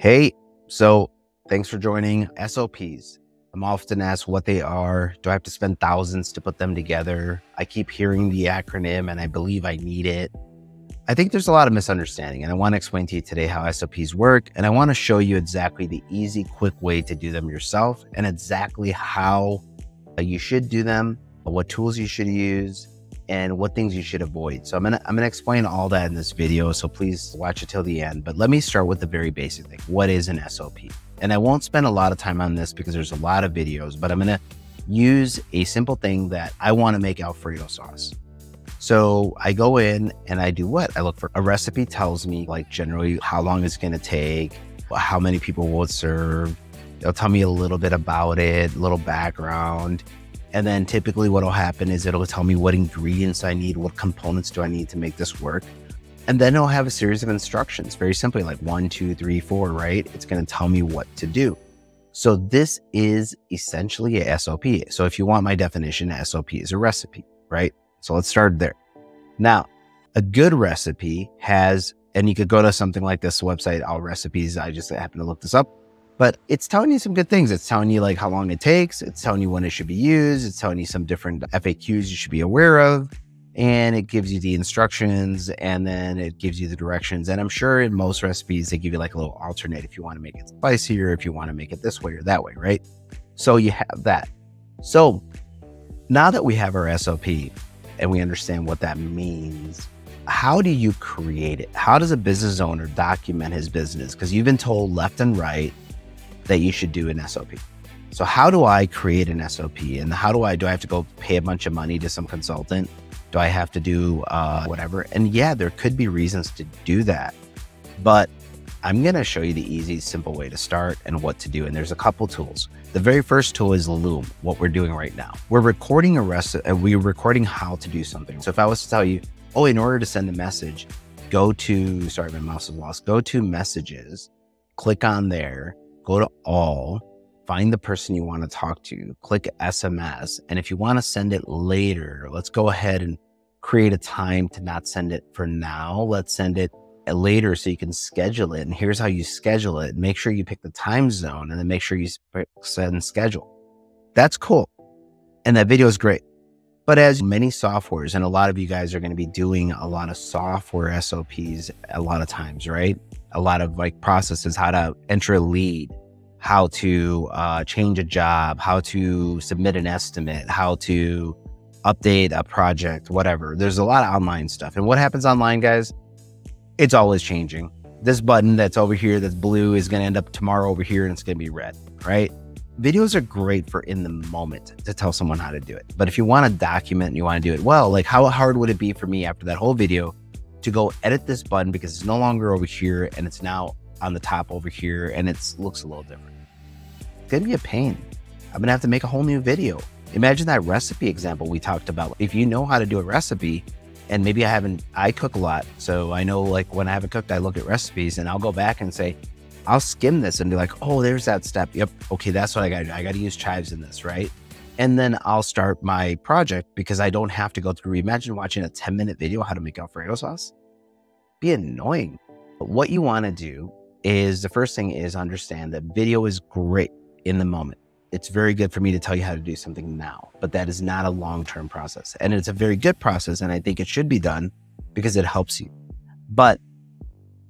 Hey, so thanks for joining SOPs. I'm often asked what they are. Do I have to spend thousands to put them together? I keep hearing the acronym and I believe I need it. I think there's a lot of misunderstanding, and I want to explain to you today how SOPs work, and I want to show you exactly the easy, quick way to do them yourself and exactly how you should do them, what tools you should use, and what things you should avoid. So I'm gonna explain all that in this video, so please watch it till the end. But let me start with the very basic thing. What is an SOP? And I won't spend a lot of time on this because there's a lot of videos, but I'm gonna use a simple thing that I want to make Alfredo sauce. So I go in and I do what? I look for a recipe tells me like generally how long it's gonna take, how many people will it serve. It'll tell me a little bit about it, a little background. And then typically what'll happen is it'll tell me what ingredients I need, what components do I need to make this work. And then it'll have a series of instructions, very simply like 1, 2, 3, 4, right? It's going to tell me what to do. So this is essentially a SOP. So if you want my definition, SOP is a recipe, right? So let's start there. Now, a good recipe has, and you could go to something like this website, All Recipes. I just happen to look this up. But it's telling you some good things. It's telling you like how long it takes. It's telling you when it should be used. It's telling you some different FAQs you should be aware of. And it gives you the instructions, and then it gives you the directions. And I'm sure in most recipes, they give you like a little alternate if you want to make it spicier, if you want to make it this way or that way, right? So you have that. So now that we have our SOP and we understand what that means, how do you create it? How does a business owner document his business? Because you've been told left and right that you should do an SOP. So how do I create an SOP? And do I have to go pay a bunch of money to some consultant? Do I have to do whatever? And yeah, there could be reasons to do that, but I'm going to show you the easy, simple way to start and what to do. And there's a couple tools. The very first tool is Loom, what we're doing right now. We're recording we're recording how to do something. So if I was to tell you, oh, in order to send a message, go to, sorry, my mouse is lost, go to messages, click on there, go to all, find the person you want to talk to, click SMS. And if you want to send it later, let's go ahead and create a time to not send it for now. Let's send it later so you can schedule it. And here's how you schedule it. Make sure you pick the time zone and then make sure you send schedule. That's cool. And that video is great. But as many softwares, and a lot of you guys are going to be doing a lot of software SOPs a lot of times, right? A lot of like processes, how to enter a lead, how to change a job, how to submit an estimate, how to update a project, whatever. There's a lot of online stuff. And what happens online, guys? It's always changing. This button that's over here, that's blue, is going to end up tomorrow over here and it's going to be red, right? Videos are great for in the moment to tell someone how to do it. But if you want to document and you want to do it well, like how hard would it be for me after that whole video to go edit this button because it's no longer over here and it's now on the top over here and it looks a little different. It's gonna be a pain. I'm gonna have to make a whole new video. Imagine that recipe example we talked about. If you know how to do a recipe, and maybe I cook a lot, so I know like when I haven't cooked, I look at recipes and I'll go back and say, I'll skim this and be like, oh, there's that step. Yep, okay, that's what I gotta do. I gotta use chives in this, right? And then I'll start my project because I don't have to go through. Imagine watching a 10-minute video how to make Alfredo sauce. Be annoying. But what you want to do is the first thing is understand that video is great in the moment. It's very good for me to tell you how to do something now, but that is not a long-term process. And it's a very good process. And I think it should be done because it helps you. But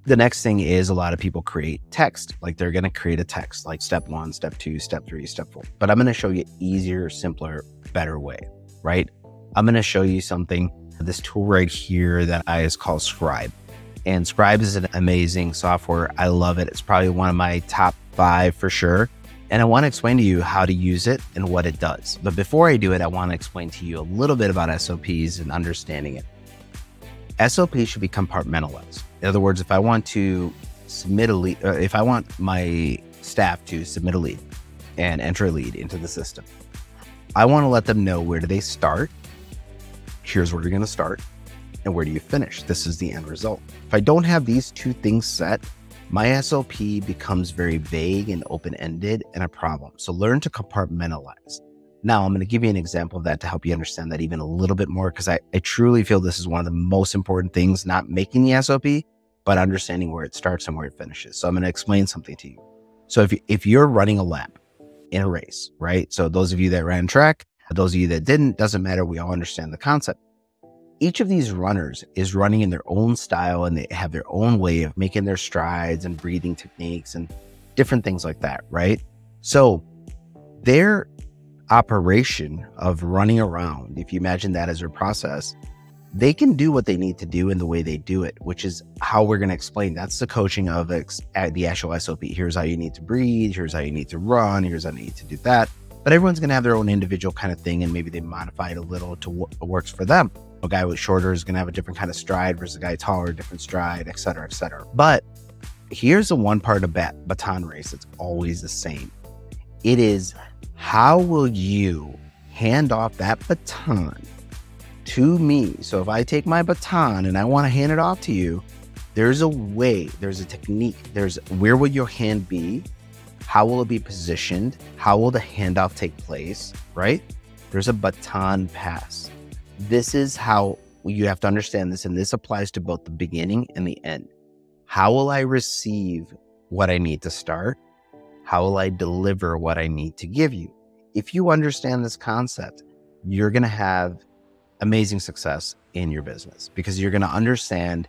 the next thing is a lot of people create text, like they're going to create a text like step 1, step 2, step 3, step 4. But I'm going to show you easier, simpler, better way, right? I'm going to show you something, this tool right here that is called Scribe. And Scribe is an amazing software. I love it. It's probably one of my top 5 for sure. And I want to explain to you how to use it and what it does. But before I do it, I want to explain to you a little bit about SOPs and understanding it. SOP should be compartmentalized. In other words, if I want to submit a lead, if I want my staff to submit a lead and enter a lead into the system, I want to let them know, where do they start? Here's where you're going to start. And where do you finish? This is the end result. If I don't have these two things set, my SOP becomes very vague and open-ended and a problem. So learn to compartmentalize. Now, I'm going to give you an example of that to help you understand that even a little bit more, because I truly feel this is one of the most important things, not making the SOP, but understanding where it starts and where it finishes. So I'm going to explain something to you. So if you're running a lap in a race, right? So those of you that ran track, those of you that didn't, doesn't matter. We all understand the concept. Each of these runners is running in their own style, and they have their own way of making their strides and breathing techniques and different things like that, right? So their operation of running around, if you imagine that as their process, they can do what they need to do in the way they do it, which is how we're going to explain. That's the coaching of the actual SOP. Here's how you need to breathe. Here's how you need to run. Here's how you need to do that. But everyone's going to have their own individual kind of thing, and maybe they modify it a little to what works for them. A guy with shorter is going to have a different kind of stride versus a guy taller, different stride, et cetera, et cetera. But here's the one part of baton race that's always the same. It is, how will you hand off that baton to me? So if I take my baton and I want to hand it off to you, there's a way, there's a technique, there's where will your hand be? How will it be positioned? How will the handoff take place, right? There's a baton pass. This is how you have to understand this, and this applies to both the beginning and the end. How will I receive what I need to start? How will I deliver what I need to give you? If you understand this concept, you're going to have amazing success in your business, because you're going to understand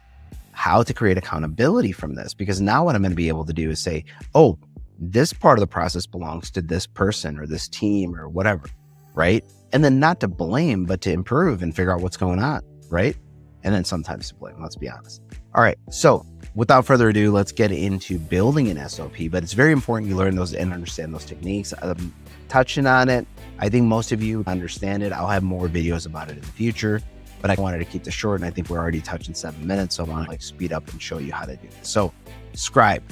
how to create accountability from this. Because now what I'm going to be able to do is say, oh, this part of the process belongs to this person or this team or whatever, right? And then not to blame, but to improve and figure out what's going on, right? And then sometimes to blame, let's be honest. All right, so without further ado, let's get into building an SOP. But it's very important you learn those and understand those techniques. I'm touching on it. I think most of you understand it. I'll have more videos about it in the future, but I wanted to keep this short, and I think we're already touching 7 minutes, so I want to speed up and show you how to do this. So Scribe,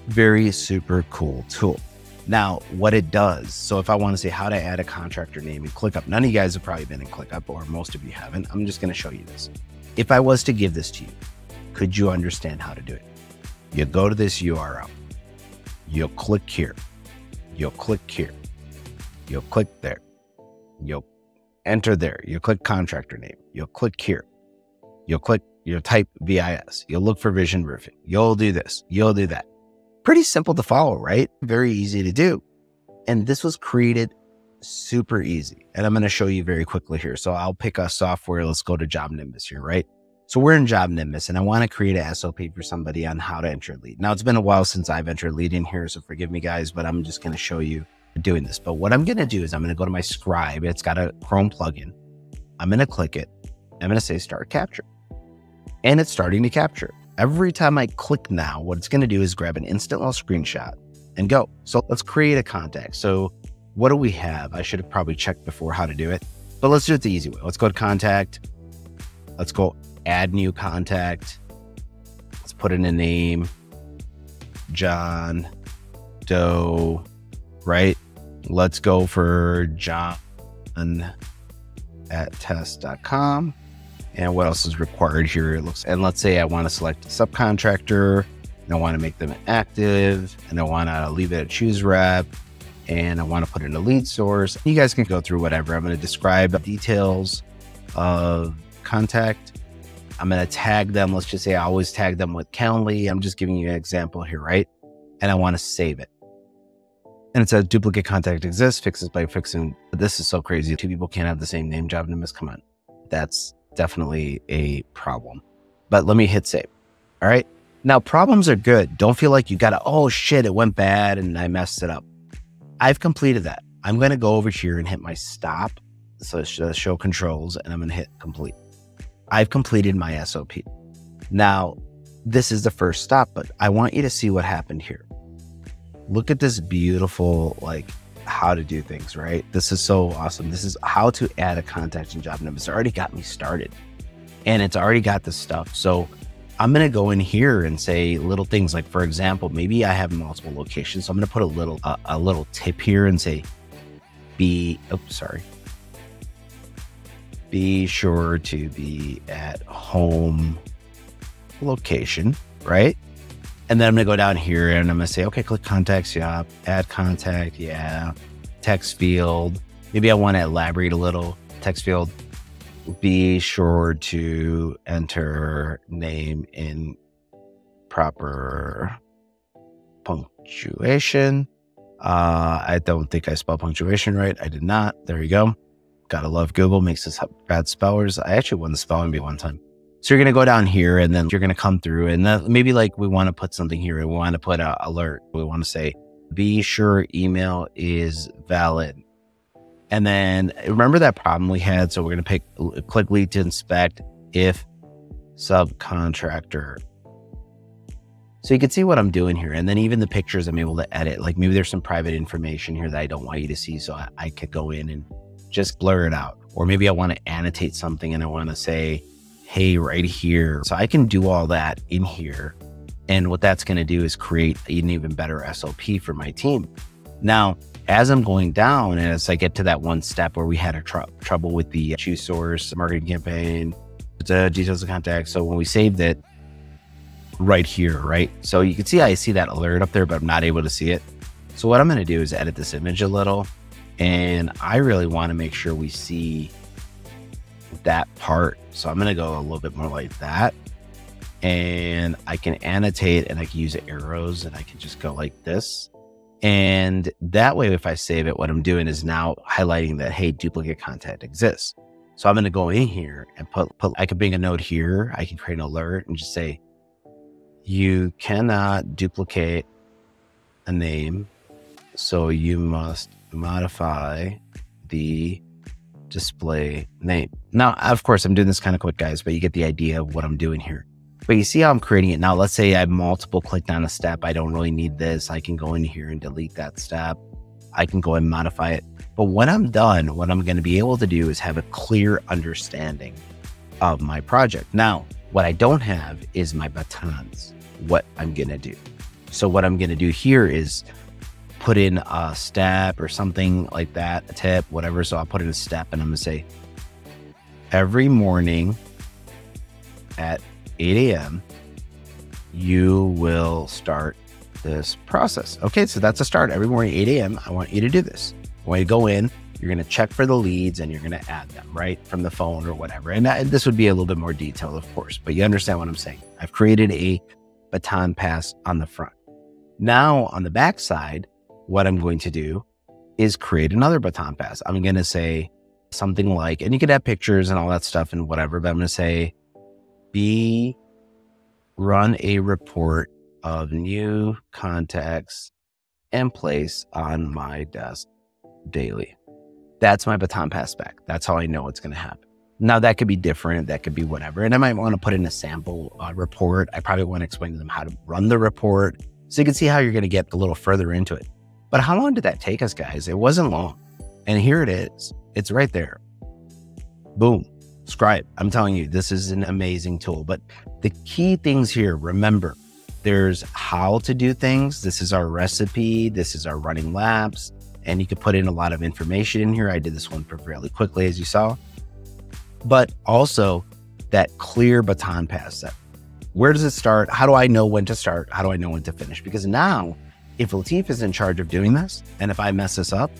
very super cool tool. Now, what it does, so if I want to say how to add a contractor name in ClickUp, none of you guys have probably been in ClickUp, or most of you haven't. I'm just going to show you this. If I was to give this to you, could you understand how to do it? You go to this URL, you'll click here, you'll click here, you'll click there, you'll enter there, you'll click contractor name, you'll click here, you'll type VIS, you'll look for vision roofing, you'll do this, you'll do that. Pretty simple to follow, right? Very easy to do. And this was created super easy. And I'm going to show you very quickly here. So I'll pick a software. Let's go to Job Nimbus here, right? So we're in Job Nimbus, and I want to create a SOP for somebody on how to enter a lead. Now, it's been a while since I've entered a lead in here, so forgive me guys, but I'm just going to show you doing this. But what I'm going to do is I'm going to go to my Scribe. It's got a Chrome plugin. I'm going to click it. I'm going to say start capture. And it's starting to capture. Every time I click now, what it's going to do is grab an instant little screenshot and go. So let's create a contact. So what do we have? I should have probably checked before how to do it, but let's do it the easy way. Let's go to contact. Let's go add new contact. Let's put in a name, John Doe, right? Let's go for John at test.com. And what else is required here? It looks, and let's say I want to select a subcontractor, and I want to make them active, and I want to leave it at choose rep, and I want to put in a lead source. You guys can go through whatever. I'm going to describe the details of contact. I'm going to tag them. Let's just say I always tag them with Calendly. I'm just giving you an example here, right? And I want to save it. And it says duplicate contact exists, fixes by fixing. This is so crazy. Two people can't have the same name. Job Nimbus, come on. That's definitely a problem. But let me hit save. All right. Now, problems are good. Don't feel like you got to, oh shit, it went bad and I messed it up. I've completed that. I'm going to go over here and hit my stop. So it's show controls, and I'm going to hit complete. I've completed my SOP. Now, this is the first stop, but I want you to see what happened here. Look at this beautiful, like, how to do things, right? This is so awesome. This is how to add a contact in Job Nimbus. It's already got me started, and it's already got the stuff. So I'm going to go in here and say little things like, for example, maybe I have multiple locations. So I'm going to put a little tip here and say, be sure to be at home location, right? And then I'm going to go down here and I'm going to say, okay, click contacts. Yeah. Add contact. Yeah. Text field. Maybe I want to elaborate a little. Text field. Be sure to enter name in proper punctuation. I don't think I spelled punctuation right. I did not. There you go. Gotta love Google, makes us bad spellers. I actually won the spelling bee one time. So you're going to go down here and then you're going to come through and then maybe like we want to put something here. We want to put an alert. We want to say, be sure email is valid. And then remember that problem we had. So we're going to click lead to inspect if subcontractor. So you can see what I'm doing here. And then even the pictures I'm able to edit, like maybe there's some private information here that I don't want you to see. So I could go in and just blur it out. Or maybe I want to annotate something and I want to say, hey, right here. So I can do all that in here. And what that's going to do is create an even better SOP for my team. Now, as I'm going down and as I get to that one step where we had a trouble with the choose source marketing campaign, the details of contact. So when we saved it right here, right? So you can see, I see that alert up there, but I'm not able to see it. So what I'm going to do is edit this image a little. And I really want to make sure we see that part. So I'm going to go a little bit more like that. And I can annotate and I can use arrows and I can just go like this. And that way, if I save it, what I'm doing is now highlighting that, hey, duplicate content exists. So I'm going to go in here and I could bring a note here. I can create an alert and just say, you cannot duplicate a name. So you must modify the display name. Now, of course, I'm doing this kind of quick, guys, but you get the idea of what I'm doing here. But you see how I'm creating it. Now, let's say I multiple clicked on a step. I don't really need this. I can go in here and delete that step. I can go and modify it. But when I'm done, what I'm going to be able to do is have a clear understanding of my project. Now, what I don't have is my batons, what I'm going to do. So what I'm going to do here is put in a step or something like that, a tip, whatever. So I'll put in a step and I'm going to say, every morning at 8 a.m., you will start this process. Okay, so that's a start. Every morning, 8 a.m., I want you to do this. When you go in, you're going to check for the leads and you're going to add them, right, from the phone or whatever. And this would be a little bit more detailed, of course, but you understand what I'm saying. I've created a baton pass on the front. Now, on the back side, what I'm going to do is create another baton pass. I'm going to say something like, and you could have pictures and all that stuff and whatever, but I'm going to say, run a report of new contacts and place on my desk daily. That's my baton pass back. That's how I know it's going to happen. Now that could be different. That could be whatever. And I might want to put in a sample report. I probably want to explain to them how to run the report so you can see how you're going to get a little further into it. But how long did that take us, guys? It wasn't long. And here it is. It's right there. Boom. Scribe. I'm telling you, this is an amazing tool. But the key things here, remember, there's how to do things. This is our recipe. This is our running laps. And you could put in a lot of information in here. I did this one fairly quickly, as you saw. But also that clear baton pass step. Where does it start? How do I know when to start? How do I know when to finish? Because now, if Lateef is in charge of doing this, and if I mess this up,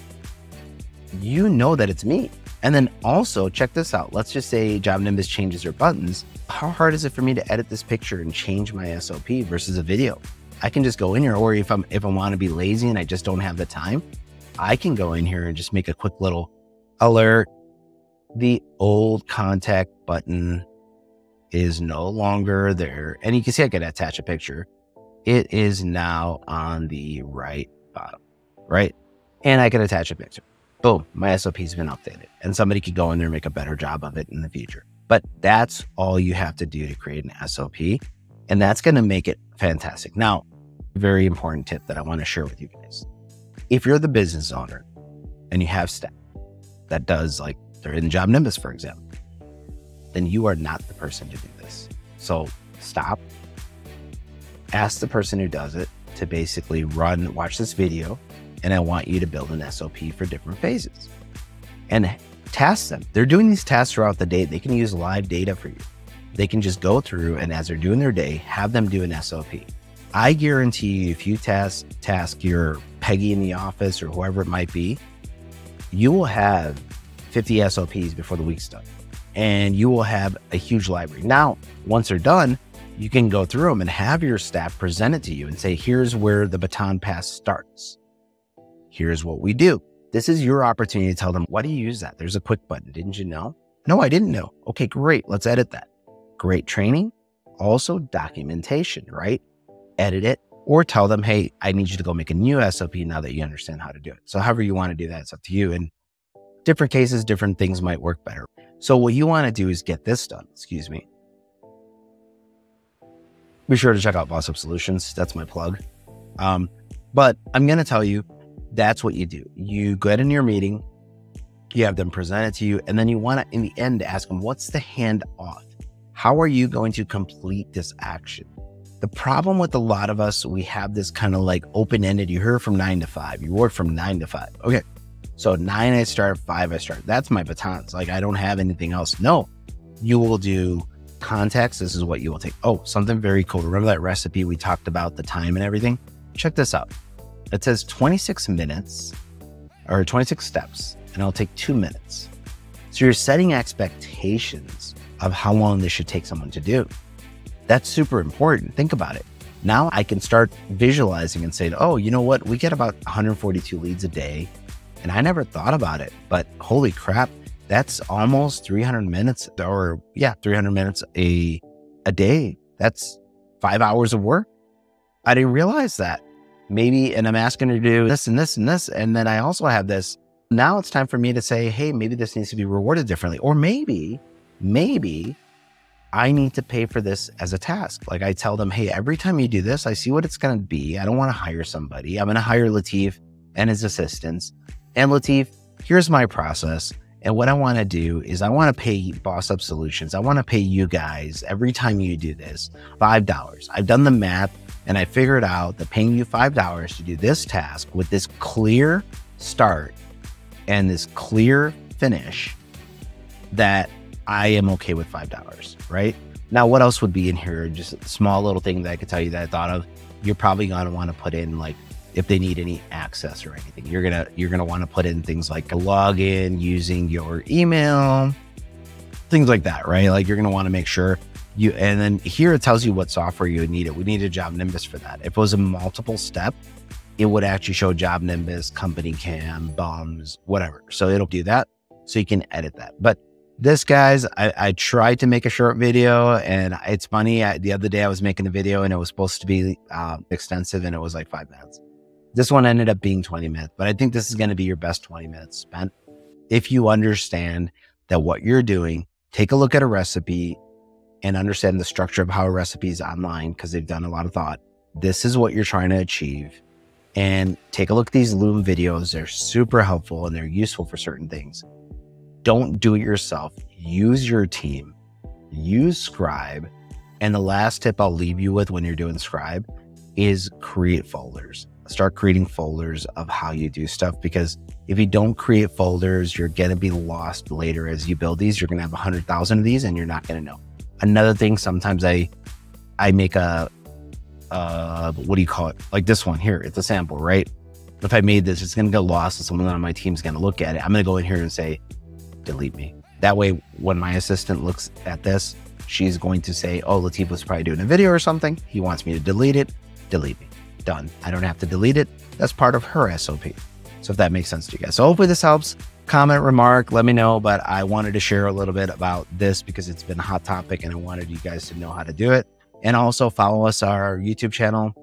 you know that it's me. And then also check this out. Let's just say Job Nimbus changes their buttons. How hard is it for me to edit this picture and change my SOP versus a video? I can just go in here, or if I want to be lazy and I just don't have the time, I can go in here and just make a quick little alert. The old contact button is no longer there. And you can see I can attach a picture. It is now on the right bottom, right? And I can attach a picture. Boom, my SOP has been updated. And somebody could go in there and make a better job of it in the future. But that's all you have to do to create an SOP. And that's going to make it fantastic. Now, very important tip that I want to share with you guys. If you're the business owner and you have staff that does, like, they're in Job Nimbus, for example, then you are not the person to do this. So stop. Ask the person who does it to basically watch this video, and I want you to build an SOP for different phases and task them. They're doing these tasks throughout the day. They can use live data for you. They can just go through and as they're doing their day, have them do an SOP. I guarantee you, if you task your Peggy in the office or whoever it might be, you will have 50 SOPs before the week's done, and you will have a huge library. Now, once they're done, you can go through them and have your staff present it to you and say, here's where the baton pass starts. Here's what we do. This is your opportunity to tell them, why do you use that? There's a quick button. Didn't you know? No, I didn't know. Okay, great. Let's edit that. Great training. Also documentation, right? Edit it or tell them, hey, I need you to go make a new SOP now that you understand how to do it. So however you want to do that, it's up to you. And different cases, different things might work better. So what you want to do is get this done. Excuse me. Be sure to check out Boss Up Solutions. That's my plug. But I'm going to tell you, that's what you do. You go ahead in your meeting, you have them present it to you, and then you want to, in the end, ask them, what's the handoff? How are you going to complete this action? The problem with a lot of us, we have this kind of like open-ended, you heard from 9 to 5, you work from 9 to 5. Okay, so 9 I start, 5 I start. That's my batons. Like I don't have anything else. No, you will do context. This is what you will take. Oh, something very cool. Remember that recipe we talked about, the time and everything? Check this out. It says 26 minutes or 26 steps, and it'll take 2 minutes. So you're setting expectations of how long this should take someone to do. That's super important. Think about it. Now I can start visualizing and saying, oh, you know what? We get about 142 leads a day. And I never thought about it, but holy crap, that's almost 300 minutes 300 minutes a day. That's 5 hours of work. I didn't realize that. Maybe, and I'm asking her to do this and this and this. And then I also have this. Now it's time for me to say, hey, maybe this needs to be rewarded differently. Or maybe I need to pay for this as a task. Like I tell them, hey, every time you do this, I see what it's going to be. I don't want to hire somebody. I'm going to hire Lateef and his assistants. And Lateef, here's my process. And what I want to do is I want to pay Boss Up Solutions. I want to pay you guys every time you do this, $5. I've done the math and I figured out that paying you $5 to do this task with this clear start and this clear finish, that I am okay with $5, right? Now, what else would be in here? Just a small little thing that I could tell you that I thought of. You're probably going to want to put in like, if they need any access or anything, you're gonna want to put in things like a login using your email, things like that, right? Like you're gonna want to make sure you, and then here it tells you what software you would need it. We need a Job Nimbus for that. If it was a multiple step, it would actually show Job Nimbus, Company Cam, BUMS, whatever. So it'll do that, so you can edit that. But this, guys, I tried to make a short video, and it's funny. The other day I was making a video and it was supposed to be extensive, and it was like 5 minutes. This one ended up being 20 minutes, but I think this is going to be your best 20 minutes spent. If you understand that what you're doing, take a look at a recipe and understand the structure of how a recipe is online, because they've done a lot of thought. This is what you're trying to achieve. And take a look at these Loom videos. They're super helpful and they're useful for certain things. Don't do it yourself. Use your team. Use Scribe. And the last tip I'll leave you with when you're doing Scribe is create folders. Start creating folders of how you do stuff, because if you don't create folders, you're going to be lost later as you build these. You're going to have 100,000 of these and you're not going to know. Another thing, sometimes I make a, what do you call it? Like this one here, it's a sample, right? If I made this, it's going to get lost and someone on my team's going to look at it. I'm going to go in here and say, delete me. That way, when my assistant looks at this, she's going to say, oh, Lateef was probably doing a video or something. He wants me to delete it. Delete me. Done. I don't have to delete it. That's part of her SOP. So if that makes sense to you guys. So hopefully this helps. Comment, remark, let me know. But I wanted to share a little bit about this because it's been a hot topic and I wanted you guys to know how to do it. And also follow us, our YouTube channel.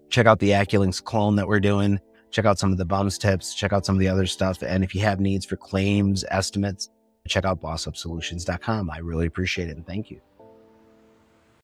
Check out the AccuLinks clone that we're doing. Check out some of the BUMS tips. Check out some of the other stuff. And if you have needs for claims, estimates, check out bossupsolutions.com. I really appreciate it and thank you.